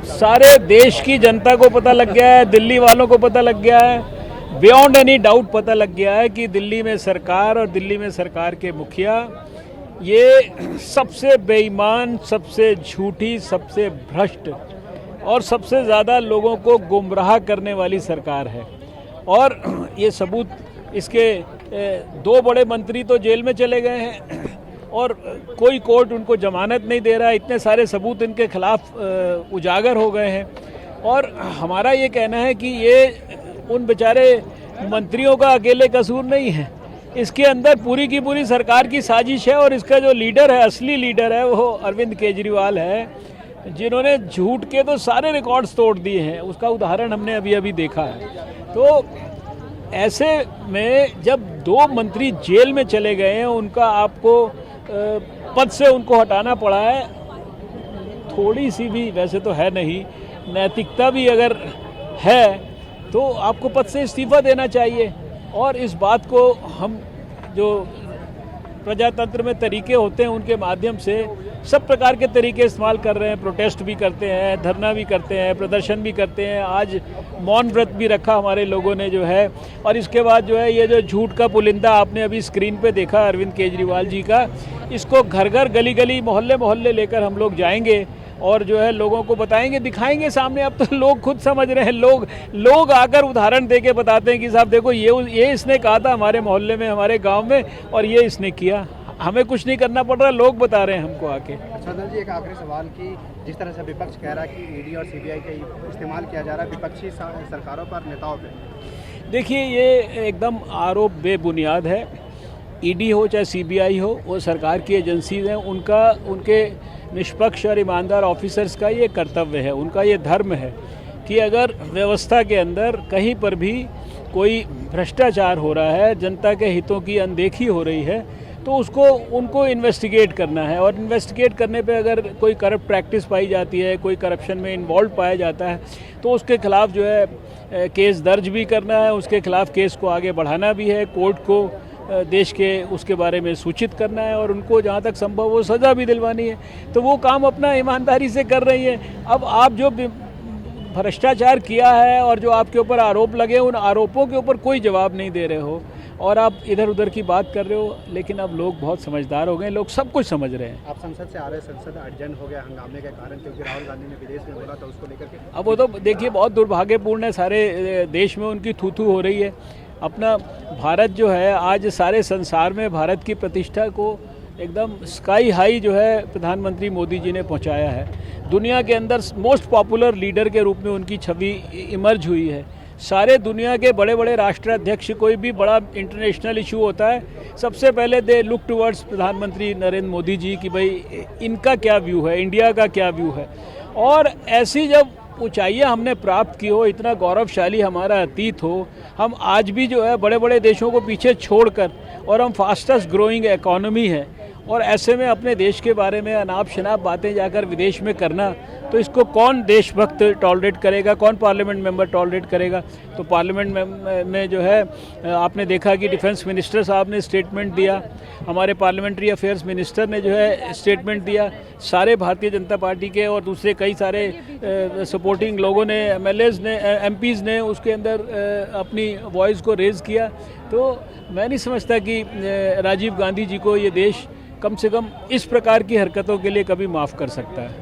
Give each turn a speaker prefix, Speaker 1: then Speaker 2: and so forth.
Speaker 1: सारे देश की जनता को पता लग गया है, दिल्ली वालों को पता लग गया है, बियॉन्ड एनी डाउट पता लग गया है कि दिल्ली में सरकार और दिल्ली में सरकार के मुखिया ये सबसे बेईमान, सबसे झूठी, सबसे भ्रष्ट और सबसे ज़्यादा लोगों को गुमराह करने वाली सरकार है। और ये सबूत, इसके 2 बड़े मंत्री तो जेल में चले गए हैं और कोई कोर्ट उनको जमानत नहीं दे रहा है। इतने सारे सबूत इनके खिलाफ उजागर हो गए हैं। और हमारा ये कहना है कि ये उन बेचारे मंत्रियों का अकेले कसूर नहीं है, इसके अंदर पूरी की पूरी सरकार की साजिश है। और इसका जो लीडर है, असली लीडर है, वो अरविंद केजरीवाल है, जिन्होंने झूठ के तो सारे रिकॉर्ड्स तोड़ दिए हैं। उसका उदाहरण हमने अभी अभी देखा है। तो ऐसे में जब 2 मंत्री जेल में चले गए हैं, उनका आपको पद से उनको हटाना पड़ा है, थोड़ी सी भी, वैसे तो है नहीं, नैतिकता भी अगर है तो आपको पद से इस्तीफा देना चाहिए। और इस बात को हम, जो प्रजातंत्र में तरीके होते हैं, उनके माध्यम से सब प्रकार के तरीके इस्तेमाल कर रहे हैं। प्रोटेस्ट भी करते हैं, धरना भी करते हैं, प्रदर्शन भी करते हैं। आज मौन व्रत भी रखा हमारे लोगों ने जो है। और इसके बाद जो है, ये जो झूठ का पुलिंदा आपने अभी स्क्रीन पे देखा अरविंद केजरीवाल जी का, इसको घर घर, गली गली, मोहल्ले मोहल्ले लेकर हम लोग जाएंगे और जो है लोगों को बताएंगे, दिखाएंगे सामने। अब तो लोग खुद समझ रहे हैं, लोग आकर उदाहरण देके बताते हैं कि साहब देखो ये इसने कहा था हमारे मोहल्ले में, हमारे गांव में, और ये इसने किया। हमें कुछ नहीं करना पड़ रहा, लोग बता रहे हैं हमको आके।
Speaker 2: अच्छा जी, एक आखिरी सवाल कि जिस तरह से विपक्ष कह रहा है कि ईडी और सीबीआई का इस्तेमाल किया जा रहा है विपक्षी सरकारों पर, नेताओं पर,
Speaker 1: देखिए ये एकदम आरोप बेबुनियाद है। ईडी हो चाहे सीबीआई हो, वो सरकार की एजेंसीज हैं, उनके निष्पक्ष और ईमानदार ऑफिसर्स का ये कर्तव्य है, उनका ये धर्म है कि अगर व्यवस्था के अंदर कहीं पर भी कोई भ्रष्टाचार हो रहा है, जनता के हितों की अनदेखी हो रही है, तो उनको इन्वेस्टिगेट करना है। और इन्वेस्टिगेट करने पे अगर कोई करप्ट प्रैक्टिस पाई जाती है, कोई करप्शन में इन्वॉल्व पाया जाता है, तो उसके खिलाफ जो है केस दर्ज भी करना है, उसके खिलाफ केस को आगे बढ़ाना भी है, कोर्ट को देश के उसके बारे में सूचित करना है और उनको जहाँ तक संभव हो सज़ा भी दिलवानी है। तो वो काम अपना ईमानदारी से कर रही है। अब आप जो भ्रष्टाचार किया है और जो आपके ऊपर आरोप लगे, उन आरोपों के ऊपर कोई जवाब नहीं दे रहे हो और आप इधर उधर की बात कर रहे हो। लेकिन अब लोग बहुत समझदार हो गए, लोग सब कुछ समझ रहे हैं।
Speaker 2: आप संसद से आ रहे, संसद अर्जेंट हो गया हंगामे के कारण, क्योंकि राहुल गांधी ने विदेश में बोला था, उसको लेकर के
Speaker 1: अब वो तो देखिए बहुत दुर्भाग्यपूर्ण है, सारे देश में उनकी थू-थू हो रही है। अपना भारत जो है आज सारे संसार में भारत की प्रतिष्ठा को एकदम स्काई हाई जो है प्रधानमंत्री मोदी जी ने पहुंचाया है। दुनिया के अंदर मोस्ट पॉपुलर लीडर के रूप में उनकी छवि इमर्ज हुई है। सारे दुनिया के बड़े बड़े राष्ट्राध्यक्ष, कोई भी बड़ा इंटरनेशनल इशू होता है, सबसे पहले दे लुक टुवर्ड्स प्रधानमंत्री नरेंद्र मोदी जी कि भाई इनका क्या व्यू है, इंडिया का क्या व्यू है। और ऐसी जब ऊंचाइयां हमने प्राप्त की हो, इतना गौरवशाली हमारा अतीत हो, हम आज भी जो है बड़े बड़े देशों को पीछे छोड़कर, और हम फास्टेस्ट ग्रोइंग इकोनॉमी है, और ऐसे में अपने देश के बारे में अनाप शनाप बातें जाकर विदेश में करना, तो इसको कौन देशभक्त टॉलरेट करेगा, कौन पार्लियामेंट मेंबर टॉलरेट करेगा। तो पार्लियामेंट में जो है आपने देखा कि डिफेंस मिनिस्टर साहब ने स्टेटमेंट दिया, हमारे पार्लियामेंट्री अफेयर्स मिनिस्टर ने जो है स्टेटमेंट दिया, सारे भारतीय जनता पार्टी के और दूसरे कई सारे सपोर्टिंग लोगों ने, एमएलएज ने, एमपीज़ ने उसके अंदर अपनी वॉइस को रेज़ किया। तो मैं नहीं समझता कि राजीव गांधी जी को ये देश कम से कम इस प्रकार की हरकतों के लिए कभी माफ़ कर सकता है।